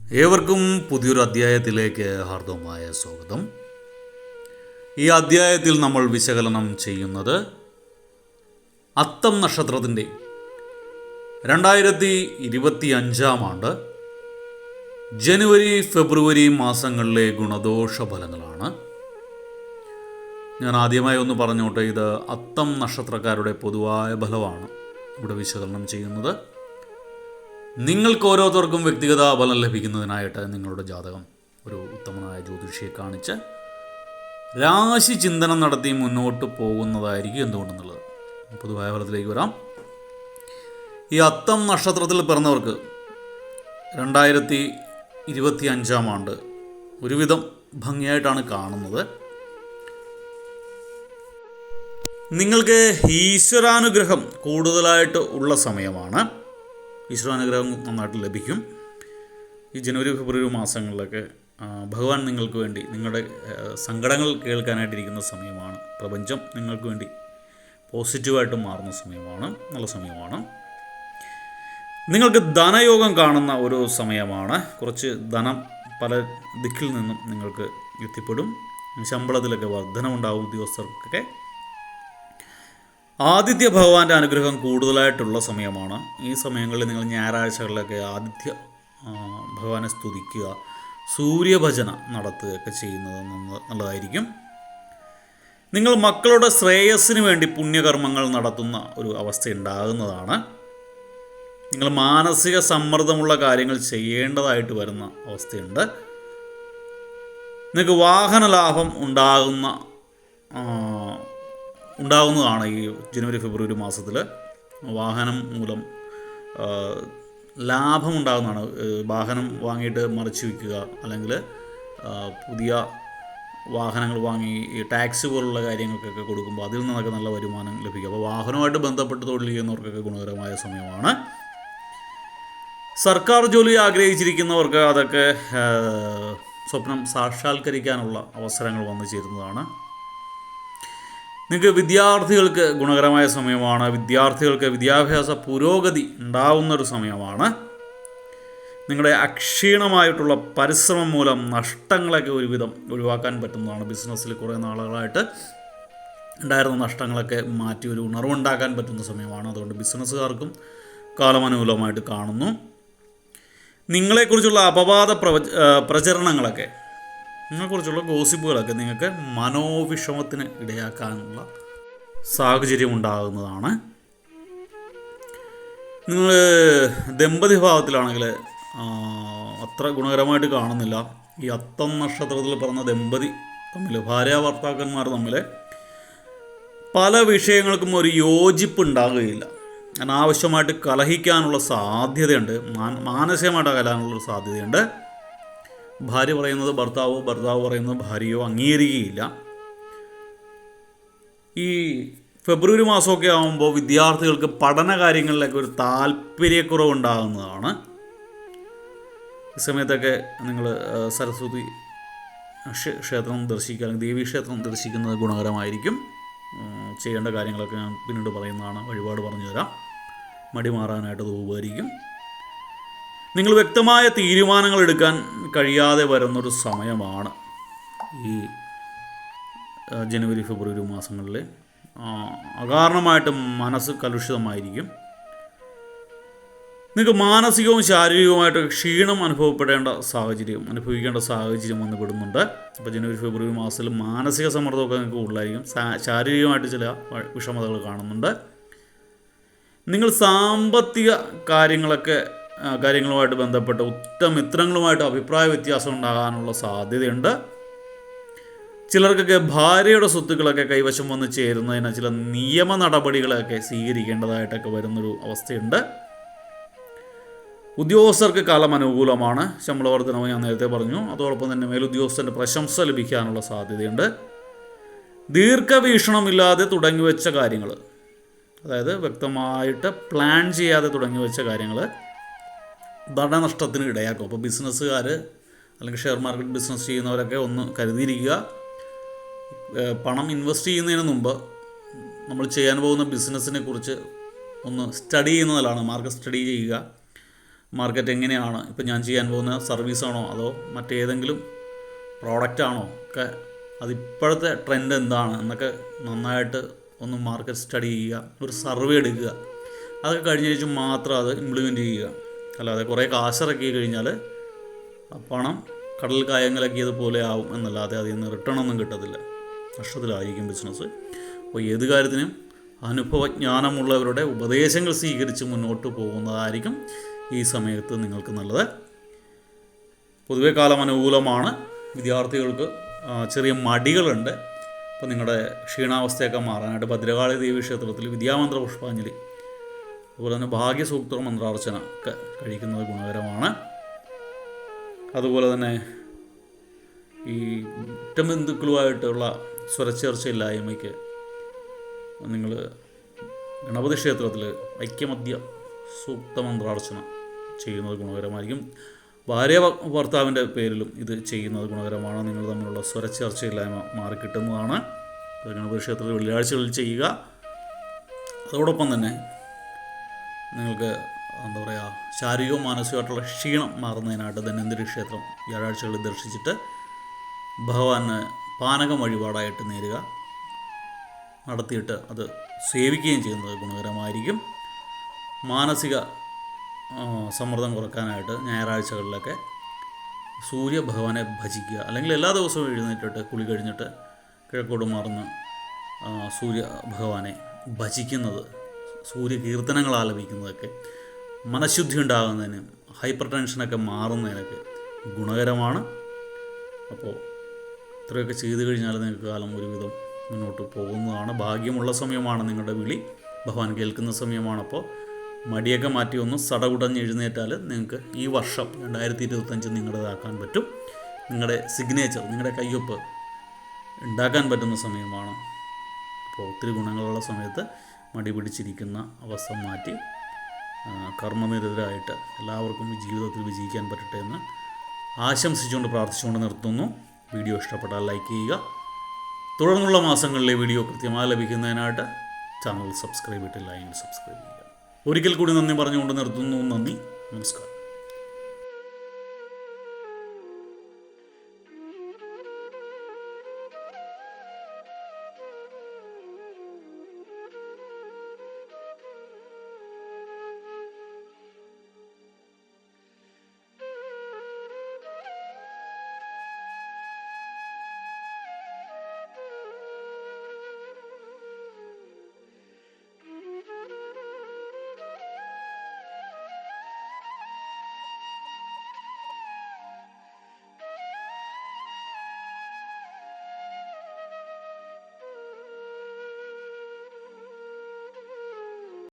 ഏവർക്കും പുതിയൊരു അധ്യായത്തിലേക്ക് ഹാർദവമായ സ്വാഗതം. ഈ അധ്യായത്തിൽ നമ്മൾ വിശകലനം ചെയ്യുന്നത് അത്തം നക്ഷത്രത്തിൻ്റെ 2025 ആണ്ട് ജനുവരി ഫെബ്രുവരി മാസങ്ങളിലെ ഗുണദോഷ ഫലങ്ങളാണ്. ഞാൻ ആദ്യമായി ഒന്ന് പറഞ്ഞോട്ടെ, ഇത് അത്തം നക്ഷത്രക്കാരുടെ പൊതുവായ ഫലമാണ് ഇവിടെ വിശകലനം ചെയ്യുന്നത്. നിങ്ങൾക്ക് ഓരോരുത്തർക്കും വ്യക്തിഗത ഫലം ലഭിക്കുന്നതിനായിട്ട് നിങ്ങളുടെ ജാതകം ഒരു ഉത്തമനായ ജ്യോതിഷിയെ കാണിച്ച് രാശി ചിന്തനം നടത്തി മുന്നോട്ട് പോകുന്നതായിരിക്കും എന്തുകൊണ്ടെന്നുള്ളത്. പൊതുവായ ഫലത്തിലേക്ക് വരാം. ഈ അത്തം നക്ഷത്രത്തിൽ പിറന്നവർക്ക് 2025 ആണ്ട് ഒരുവിധം ഭംഗിയായിട്ടാണ് കാണുന്നത്. നിങ്ങൾക്ക് ഈശ്വരാനുഗ്രഹം കൂടുതലായിട്ട് ഉള്ള സമയമാണ്. ഈശ്വരാനുഗ്രഹം നന്നായിട്ട് ലഭിക്കും. ഈ ജനുവരി ഫെബ്രുവരി മാസങ്ങളിലൊക്കെ ഭഗവാൻ നിങ്ങൾക്ക് വേണ്ടി നിങ്ങളുടെ സങ്കടങ്ങൾ കേൾക്കാനായിട്ടിരിക്കുന്ന സമയമാണ്. പ്രപഞ്ചം നിങ്ങൾക്ക് വേണ്ടി പോസിറ്റീവായിട്ട് മാറുന്ന സമയമാണ്, നല്ല സമയമാണ്. നിങ്ങൾക്ക് ധനയോഗം കാണുന്ന ഒരു സമയമാണ്. കുറച്ച് ധനം പല ദിക്കിൽ നിന്നും നിങ്ങൾക്ക് എത്തിപ്പെടും. ശമ്പളത്തിലൊക്കെ വർധനമുണ്ടാകും. ഉദ്യോഗസ്ഥർക്കൊക്കെ ആദിത്യ ഭഗവാന്റെ അനുഗ്രഹം കൂടുതലായിട്ടുള്ള സമയമാണ്. ഈ സമയങ്ങളിൽ നിങ്ങൾ ഞായറാഴ്ചകളിലൊക്കെ ആദിത്യ ഭഗവാനെ സ്തുതിക്കുക, സൂര്യഭജന നടത്തുകയൊക്കെ ചെയ്യുന്നത് നല്ലതായിരിക്കും. നിങ്ങൾ മക്കളുടെ ശ്രേയസ്സിന് വേണ്ടി പുണ്യകർമ്മങ്ങൾ നടത്തുന്ന ഒരു അവസ്ഥ ഉണ്ടാകുന്നതാണ്. നിങ്ങൾ മാനസിക സമ്മർദ്ദമുള്ള കാര്യങ്ങൾ ചെയ്യേണ്ടതായിട്ട് വരുന്ന അവസ്ഥയുണ്ട്. നിങ്ങൾക്ക് വാഹന ലാഭം ഉണ്ടാകുന്നതാണ്. ഈ ജനുവരി ഫെബ്രുവരി മാസത്തിൽ വാഹനം മൂലം ലാഭമുണ്ടാകുന്നതാണ്. വാഹനം വാങ്ങിയിട്ട് മറിച്ച് വിൽക്കുക, അല്ലെങ്കിൽ പുതിയ വാഹനങ്ങൾ വാങ്ങി ഈ ടാക്സ് പോലുള്ള കാര്യങ്ങൾക്കൊക്കെ കൊടുക്കുമ്പോൾ അതിൽ നിന്നൊക്കെ നല്ല വരുമാനം ലഭിക്കും. അപ്പോൾ വാഹനവുമായിട്ട് ബന്ധപ്പെട്ട് തൊഴിൽ ചെയ്യുന്നവർക്കൊക്കെ ഗുണകരമായ സമയമാണ്. സർക്കാർ ജോലി ആഗ്രഹിച്ചിരിക്കുന്നവർക്ക് അതൊക്കെ സ്വപ്നം സാക്ഷാത്കരിക്കാനുള്ള അവസരങ്ങൾ വന്നു ചേരുന്നതാണ്. നിങ്ങൾക്ക് വിദ്യാർത്ഥികൾക്ക് ഗുണകരമായ സമയമാണ്. വിദ്യാർത്ഥികൾക്ക് വിദ്യാഭ്യാസ പുരോഗതി ഉണ്ടാവുന്നൊരു സമയമാണ്. നിങ്ങളുടെ അക്ഷീണമായിട്ടുള്ള പരിശ്രമം മൂലം നഷ്ടങ്ങളൊക്കെ ഒരുവിധം ഒഴിവാക്കാൻ പറ്റുന്നതാണ്. ബിസിനസ്സിൽ കുറേ നാളുകളായിട്ട് ഉണ്ടായിരുന്ന നഷ്ടങ്ങളൊക്കെ മാറ്റി ഒരു ഉണർവുണ്ടാക്കാൻ പറ്റുന്ന സമയമാണ്. അതുകൊണ്ട് ബിസിനസ്സുകാർക്കും കാലമനുകൂലമായിട്ട് കാണുന്നു. നിങ്ങളെക്കുറിച്ചുള്ള അപവാദ പ്രചരണങ്ങളൊക്കെ, നിങ്ങളെക്കുറിച്ചുള്ള ഗോസിപ്പുകളൊക്കെ നിങ്ങൾക്ക് മനോവിഷമത്തിന് ഇടയാക്കാനുള്ള സാഹചര്യം ഉണ്ടാകുന്നതാണ്. നിങ്ങൾ ദമ്പതി ഭാവത്തിലാണെങ്കിൽ അത്ര ഗുണകരമായിട്ട് കാണുന്നില്ല. ഈ അത്തം നക്ഷത്രത്തിൽ പറഞ്ഞ ദമ്പതി തമ്മിൽ, ഭാര്യ ഭർത്താക്കന്മാർ തമ്മിൽ പല വിഷയങ്ങൾക്കും ഒരു യോജിപ്പ് ഉണ്ടാകുകയില്ല. അനാവശ്യമായിട്ട് കലഹിക്കാനുള്ള സാധ്യതയുണ്ട്. മാനസികമായിട്ട് അകലാനുള്ളൊരു സാധ്യതയുണ്ട്. ഭാര്യ പറയുന്നത് ഭർത്താവോ, ഭർത്താവ് പറയുന്നത് ഭാര്യയോ അംഗീകരിക്കുകയില്ല. ഈ ഫെബ്രുവരി മാസമൊക്കെ ആകുമ്പോൾ വിദ്യാർത്ഥികൾക്ക് പഠന കാര്യങ്ങളിലൊക്കെ ഒരു താല്പര്യക്കുറവുണ്ടാകുന്നതാണ്. ഈ സമയത്തൊക്കെ നിങ്ങൾ സരസ്വതി ക്ഷേത്രം ദർശിക്കുക, അല്ലെങ്കിൽ ദേവീക്ഷേത്രം ദർശിക്കുന്നത് ഗുണകരമായിരിക്കും. ചെയ്യേണ്ട കാര്യങ്ങളൊക്കെ ഞാൻ പിന്നീട് പറയുന്നതാണ്, വഴിപാട് പറഞ്ഞു തരാം. മടി മാറാനായിട്ട് അത് ഉപകരിക്കും. നിങ്ങൾ വ്യക്തമായ തീരുമാനങ്ങൾ എടുക്കാൻ കഴിയാതെ വരുന്നൊരു സമയമാണ് ഈ ജനുവരി ഫെബ്രുവരി മാസങ്ങളിൽ. അകാരണമായിട്ട് മനസ്സ് കലുഷിതമായിരിക്കും. നിങ്ങൾക്ക് മാനസികവും ശാരീരികവുമായിട്ട് ക്ഷീണം അനുഭവിക്കേണ്ട സാഹചര്യം വന്നുപെടുന്നുണ്ട്. ഇപ്പോൾ ജനുവരി ഫെബ്രുവരി മാസത്തിൽ മാനസിക സമ്മർദ്ദമൊക്കെ നിങ്ങൾക്ക് കൂടുതലായിരിക്കും. ശാരീരികമായിട്ട് ചില വിഷമതകൾ കാണുന്നുണ്ട്. നിങ്ങൾ സാമ്പത്തിക കാര്യങ്ങളുമായിട്ട് ബന്ധപ്പെട്ട് ഉറ്റമിത്രങ്ങളുമായിട്ട് അഭിപ്രായ വ്യത്യാസം ഉണ്ടാകാനുള്ള സാധ്യതയുണ്ട്. ചിലർക്കൊക്കെ ഭാര്യയുടെ സ്വത്തുക്കളൊക്കെ കൈവശം വന്ന് ചേരുന്നതിന് ചില നിയമ നടപടികളൊക്കെ സ്വീകരിക്കേണ്ടതായിട്ടൊക്കെ വരുന്നൊരു അവസ്ഥയുണ്ട്. ഉദ്യോഗസ്ഥർക്ക് കാലം അനുകൂലമാണ്. ശമ്പള വർധനവ് ഞാൻ നേരത്തെ പറഞ്ഞു. അതോടൊപ്പം തന്നെ മേലുദ്യോഗസ്ഥൻ്റെ പ്രശംസ ലഭിക്കാനുള്ള സാധ്യതയുണ്ട്. ദീർഘവീക്ഷണമില്ലാതെ തുടങ്ങിവെച്ച കാര്യങ്ങൾ, അതായത് വ്യക്തമായിട്ട് പ്ലാൻ ചെയ്യാതെ തുടങ്ങിവെച്ച കാര്യങ്ങൾ ധനനഷ്ടത്തിന് ഇടയാക്കും. അപ്പോൾ ബിസിനസ്സുകാർ അല്ലെങ്കിൽ ഷെയർ മാർക്കറ്റ് ബിസിനസ് ചെയ്യുന്നവരൊക്കെ ഒന്ന് കരുതിയിരിക്കുക. പണം ഇൻവെസ്റ്റ് ചെയ്യുന്നതിന് മുമ്പ് നമ്മൾ ചെയ്യാൻ പോകുന്ന ബിസിനസ്സിനെ കുറിച്ച് ഒന്ന് സ്റ്റഡി ചെയ്യുന്നതിലാണ്. മാർക്കറ്റ് സ്റ്റഡി ചെയ്യുക. മാർക്കറ്റ് എങ്ങനെയാണ്, ഇപ്പം ഞാൻ ചെയ്യാൻ പോകുന്ന സർവീസാണോ അതോ മറ്റേതെങ്കിലും പ്രോഡക്റ്റാണോ ഒക്കെ, അതിപ്പോഴത്തെ ട്രെൻഡ് എന്താണ് എന്നൊക്കെ നന്നായിട്ട് ഒന്ന് മാർക്കറ്റ് സ്റ്റഡി ചെയ്യുക, ഒരു സർവേ എടുക്കുക. അതൊക്കെ കഴിഞ്ഞ ശേഷം മാത്രം അത് ഇംപ്ലിമെൻറ്റ് ചെയ്യുക. അല്ലാതെ കുറേ കാശിറക്കി കഴിഞ്ഞാൽ പണം കടൽ കായങ്ങളിലാക്കിയതുപോലെ ആവും എന്നല്ലാതെ അതിൽ നിന്ന് റിട്ടേൺ ഒന്നും കിട്ടത്തില്ല. നഷ്ടത്തിലായിരിക്കും ബിസിനസ്. അപ്പോൾ ഏത് കാര്യത്തിനും അനുഭവജ്ഞാനമുള്ളവരുടെ ഉപദേശങ്ങൾ സ്വീകരിച്ച് മുന്നോട്ട് പോകുന്നതായിരിക്കും ഈ സമയത്ത് നിങ്ങൾക്ക് നല്ലത്. പൊതുവെ കാലം അനുകൂലമാണ്. വിദ്യാർത്ഥികൾക്ക് ചെറിയ മടികളുണ്ട്. അപ്പോൾ നിങ്ങളുടെ ക്ഷീണാവസ്ഥയൊക്കെ മാറാനായിട്ട് ഭദ്രകാളി ദേവി ക്ഷേത്രത്തിൽ വിദ്യാമന്ത്ര പുഷ്പാഞ്ജലി, അതുപോലെ തന്നെ ഭാഗ്യസൂക്ത മന്ത്രാർച്ചന ഒക്കെ കഴിക്കുന്നത് ഗുണകരമാണ്. അതുപോലെ തന്നെ ഈ ഉറ്റബന്ധുക്കളുമായിട്ടുള്ള സ്വരച്ചേർച്ചയില്ലായ്മയ്ക്ക് നിങ്ങൾ ഗണപതി ക്ഷേത്രത്തിൽ ഐക്യമദ്യ സൂക്ത മന്ത്രാർച്ചന ചെയ്യുന്നത് ഗുണകരമായിരിക്കും. ഭാര്യ ഭർത്താവിൻ്റെ പേരിലും ഇത് ചെയ്യുന്നത് ഗുണകരമാണ്. നിങ്ങൾ തമ്മിലുള്ള സ്വരച്ചേർച്ചയില്ലായ്മ മാറിക്കിട്ടുന്നതാണ്. ഗണപതി ക്ഷേത്രത്തിൽ വെള്ളിയാഴ്ചകളിൽ ചെയ്യുക. അതോടൊപ്പം തന്നെ നിങ്ങൾക്ക് എന്താ പറയുക, ശാരീരികവും മാനസികമായിട്ടുള്ള ക്ഷീണം മാറുന്നതിനായിട്ട് ധന്വന്തരി ക്ഷേത്രം വ്യാഴാഴ്ചകളിൽ ദർശിച്ചിട്ട് ഭഗവാന് പാനകം വഴിപാടായിട്ട് നേരുക, നടത്തിയിട്ട് അത് സേവിക്കുകയും ചെയ്യുന്നത് ഗുണകരമായിരിക്കും. മാനസിക സമ്മർദ്ദം കുറയ്ക്കാനായിട്ട് ഞായറാഴ്ചകളിലൊക്കെ സൂര്യഭഗവാനെ ഭജിക്കുക, അല്ലെങ്കിൽ എല്ലാ ദിവസവും എഴുന്നേറ്റിട്ട് കുളി കഴിഞ്ഞിട്ട് കിഴക്കോട്ട് മാറുന്ന സൂര്യഭഗവാനെ ഭജിക്കുന്നത്, സൂര്യകീർത്തനങ്ങൾ ആലപിക്കുന്നതൊക്കെ മനഃശുദ്ധി ഉണ്ടാകുന്നതിന്, ഹൈപ്പർ ടെൻഷനൊക്കെ മാറുന്നതിനൊക്കെ ഗുണകരമാണ്. അപ്പോൾ ഇത്രയൊക്കെ ചെയ്തു കഴിഞ്ഞാൽ നിങ്ങൾക്ക് കാലം ഒരുവിധം മുന്നോട്ട് പോകുന്നതാണ്. ഭാഗ്യമുള്ള സമയമാണ് നിങ്ങളുടെ വിളി, ഭഗവാൻ കേൾക്കുന്ന സമയമാണ്. അപ്പോൾ മടിയൊക്കെ മാറ്റി ഒന്ന് സടകുടഞ്ഞ് എഴുന്നേറ്റാൽ നിങ്ങൾക്ക് ഈ വർഷം 2025 നിങ്ങളുടേതാക്കാൻ പറ്റും. നിങ്ങളുടെ സിഗ്നേച്ചർ, നിങ്ങളുടെ കയ്യൊപ്പ് ഉണ്ടാക്കാൻ പറ്റുന്ന സമയമാണ്. അപ്പോൾ ഒത്തിരി ഗുണങ്ങളുള്ള സമയത്ത് മടി പിടിച്ചിരിക്കുന്ന അവസ്ഥ മാറ്റി കർമ്മനിരതരായിട്ട് എല്ലാവർക്കും ഈ ജീവിതത്തിൽ വിജയിക്കാൻ പറ്റട്ടെ എന്ന് ആശംസിച്ചുകൊണ്ട് പ്രാർത്ഥിച്ചുകൊണ്ട് നിർത്തുന്നു. വീഡിയോ ഇഷ്ടപ്പെട്ടാൽ ലൈക്ക് ചെയ്യുക. തുടർന്നുള്ള മാസങ്ങളിലെ വീഡിയോ കൃത്യമായി ലഭിക്കുന്നതിനായിട്ട് ചാനൽ സബ്സ്ക്രൈബ് ചെയ്തിട്ടില്ല എങ്കിൽ സബ്സ്ക്രൈബ് ചെയ്യുക. ഒരിക്കൽ കൂടി നന്ദി പറഞ്ഞുകൊണ്ട് നിർത്തുന്നു. നന്ദി, നമസ്കാരം.